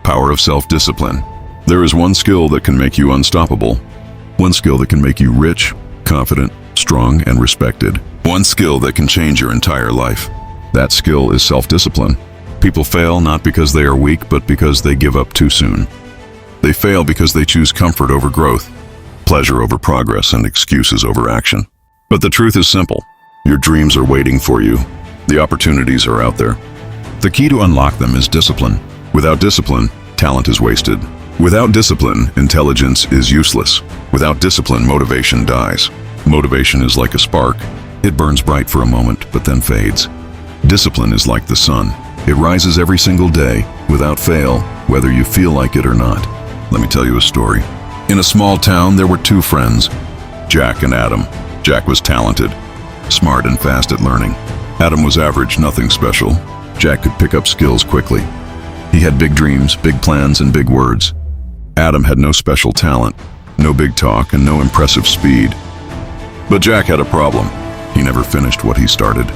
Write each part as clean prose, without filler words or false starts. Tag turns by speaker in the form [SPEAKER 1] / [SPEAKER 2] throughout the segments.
[SPEAKER 1] Power of self-discipline. There is one skill that can make you unstoppable. One skill that can make you rich, confident, strong, and respected. One skill that can change your entire life. That skill is self-discipline. People fail not because they are weak, but because they give up too soon. They fail because they choose comfort over growth, pleasure over progress, and excuses over action. But the truth is simple. Your dreams are waiting for you. The opportunities are out there. The key to unlock them is discipline. Without discipline, talent is wasted. Without discipline, intelligence is useless. Without discipline, motivation dies. Motivation is like a spark. It burns bright for a moment, but then fades. Discipline is like the sun. It rises every single day, without fail, whether you feel like it or not. Let me tell you a story. In a small town, there were two friends, Jack and Adam. Jack was talented, smart and fast at learning. Adam was average, nothing special. Jack could pick up skills quickly. He had big dreams, big plans, and big words. Adam had no special talent, no big talk, and no impressive speed. But Jack had a problem. He never finished what he started.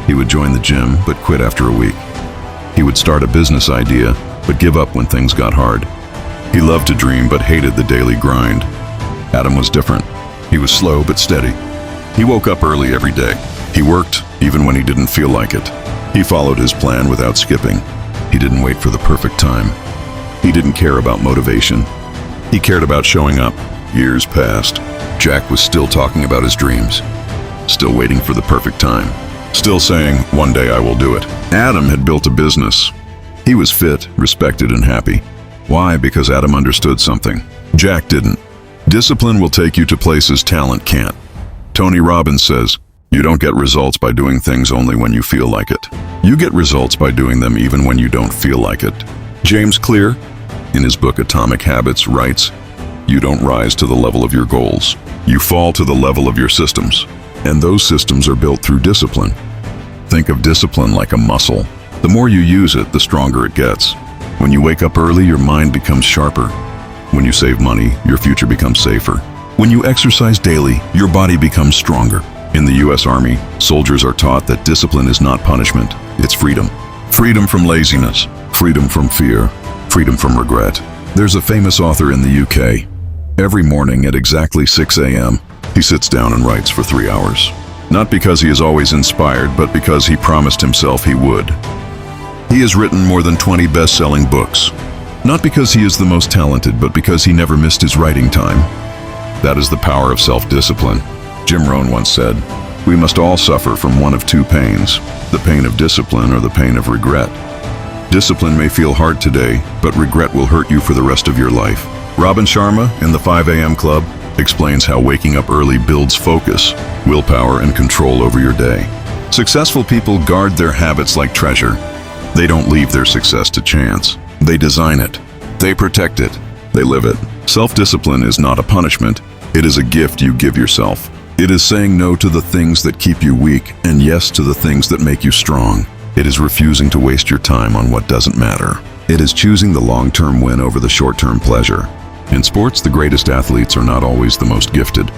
[SPEAKER 1] He would join the gym, but quit after a week. He would start a business idea, but give up when things got hard. He loved to dream, but hated the daily grind. Adam was different. He was slow, but steady. He woke up early every day. He worked, even when he didn't feel like it. He followed his plan without skipping. He didn't wait for the perfect time. He didn't care about motivation. He cared about showing up. Years passed. Jack was still talking about his dreams, still waiting for the perfect time, still saying, "One day I will do it." Adam had built a business. He was fit, respected, and happy. Why? Because Adam understood something. Jack didn't. Discipline will take you to places talent can't. Tony Robbins says, "You don't get results by doing things only when you feel like it. You get results by doing them even when you don't feel like it." James Clear, in his book Atomic Habits, writes, "You don't rise to the level of your goals. You fall to the level of your systems. And those systems are built through discipline." Think of discipline like a muscle. The more you use it, the stronger it gets. When you wake up early, your mind becomes sharper. When you save money, your future becomes safer. When you exercise daily, your body becomes stronger. In the U.S. Army, soldiers are taught that discipline is not punishment, it's freedom. Freedom from laziness, freedom from fear, freedom from regret. There's a famous author in the UK. Every morning at exactly 6 a.m., he sits down and writes for 3 hours. Not because he is always inspired, but because he promised himself he would. He has written more than 20 best-selling books. Not because he is the most talented, but because he never missed his writing time. That is the power of self-discipline. Jim Rohn once said, "We must all suffer from one of two pains, the pain of discipline or the pain of regret." Discipline may feel hard today, but regret will hurt you for the rest of your life. Robin Sharma, in the 5 a.m. Club, explains how waking up early builds focus, willpower, and control over your day. Successful people guard their habits like treasure. They don't leave their success to chance. They design it. They protect it. They live it. Self-discipline is not a punishment. It is a gift you give yourself. It is saying no to the things that keep you weak and yes to the things that make you strong. It is refusing to waste your time on what doesn't matter. It is choosing the long-term win over the short-term pleasure. In sports, the greatest athletes are not always the most gifted.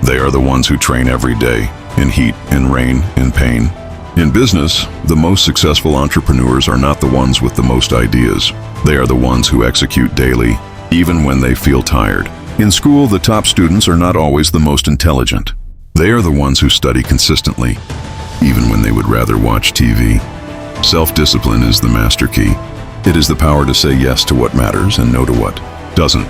[SPEAKER 1] They are the ones who train every day, in heat, in rain, in pain. In business, the most successful entrepreneurs are not the ones with the most ideas. They are the ones who execute daily, even when they feel tired. In school, the top students are not always the most intelligent. They are the ones who study consistently, even when they would rather watch TV. Self-discipline is the master key. It is the power to say yes to what matters and no to what doesn't.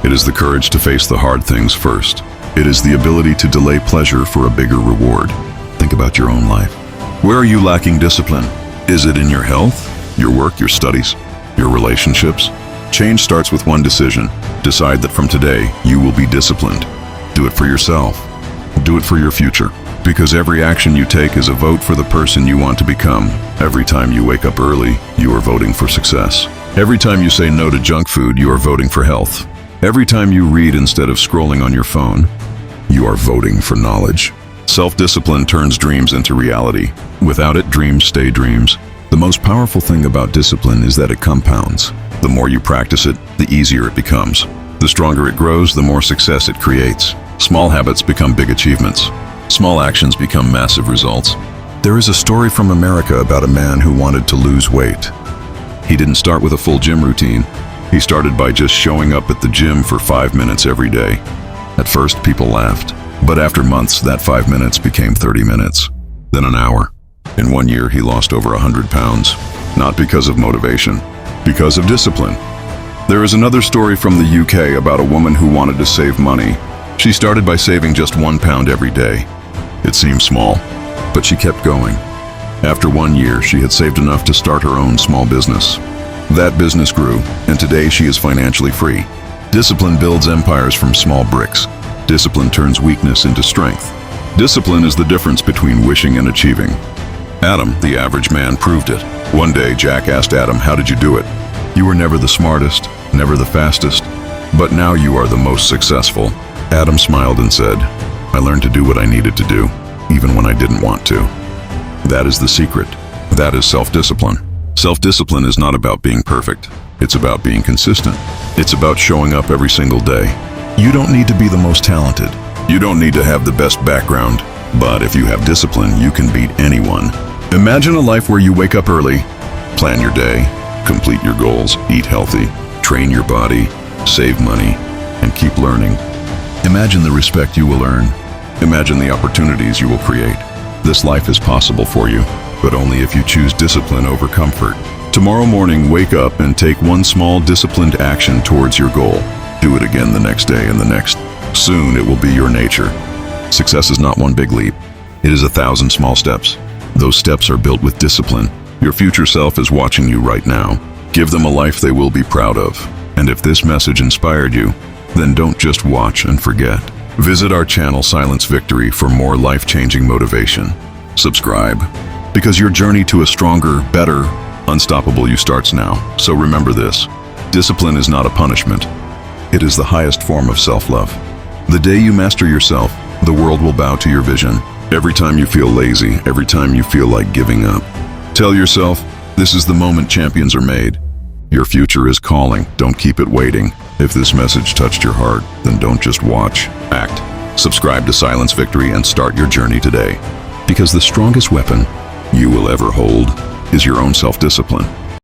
[SPEAKER 1] It is the courage to face the hard things first. It is the ability to delay pleasure for a bigger reward. Think about your own life. Where are you lacking discipline? Is it in your health, your work, your studies, your relationships? Change starts with one decision. Decide that from today, you will be disciplined. Do it for yourself. Do it for your future. Because every action you take is a vote for the person you want to become. Every time you wake up early, you are voting for success. Every time you say no to junk food, you are voting for health. Every time you read instead of scrolling on your phone, you are voting for knowledge. Self-discipline turns dreams into reality. Without it, dreams stay dreams. The most powerful thing about discipline is that it compounds. The more you practice it, the easier it becomes. The stronger it grows, the more success it creates. Small habits become big achievements. Small actions become massive results. There is a story from America about a man who wanted to lose weight. He didn't start with a full gym routine. He started by just showing up at the gym for 5 minutes every day. At first, people laughed, but after months, that 5 minutes became 30 minutes, then an hour. In 1 year, he lost over 100 pounds, not because of motivation, because of discipline. There is another story from the UK about a woman who wanted to save money. She started by saving just £1 every day. It seemed small, but she kept going. After 1 year, she had saved enough to start her own small business. That business grew, and today she is financially free. Discipline builds empires from small bricks. Discipline turns weakness into strength. Discipline is the difference between wishing and achieving. Adam, the average man, proved it. One day, Jack asked Adam, "How did you do it? You were never the smartest, never the fastest, but now you are the most successful." Adam smiled and said, "I learned to do what I needed to do, even when I didn't want to." That is the secret. That is self-discipline. Self-discipline is not about being perfect. It's about being consistent. It's about showing up every single day. You don't need to be the most talented. You don't need to have the best background. But if you have discipline, you can beat anyone. Imagine a life where you wake up early, plan your day, complete your goals, eat healthy, train your body, save money, and keep learning. Imagine the respect you will earn. Imagine the opportunities you will create. This life is possible for you, but only if you choose discipline over comfort. Tomorrow morning, wake up and take one small disciplined action towards your goal. Do it again the next day and the next. Soon it will be your nature. Success is not one big leap. It is 1,000 small steps. Those steps are built with discipline. Your future self is watching you right now. Give them a life they will be proud of. And if this message inspired you, then don't just watch and forget. Visit our channel Silence Victory for more life-changing motivation. Subscribe, because your journey to a stronger, better, unstoppable you starts now. So remember this: discipline is not a punishment. It is the highest form of self-love. The day you master yourself, the world will bow to your vision. Every time you feel lazy, every time you feel like giving up, tell yourself, this is the moment champions are made. Your future is calling. Don't keep it waiting. If this message touched your heart, then don't just watch, act. Subscribe to Silence Victory and start your journey today. Because the strongest weapon you will ever hold is your own self-discipline.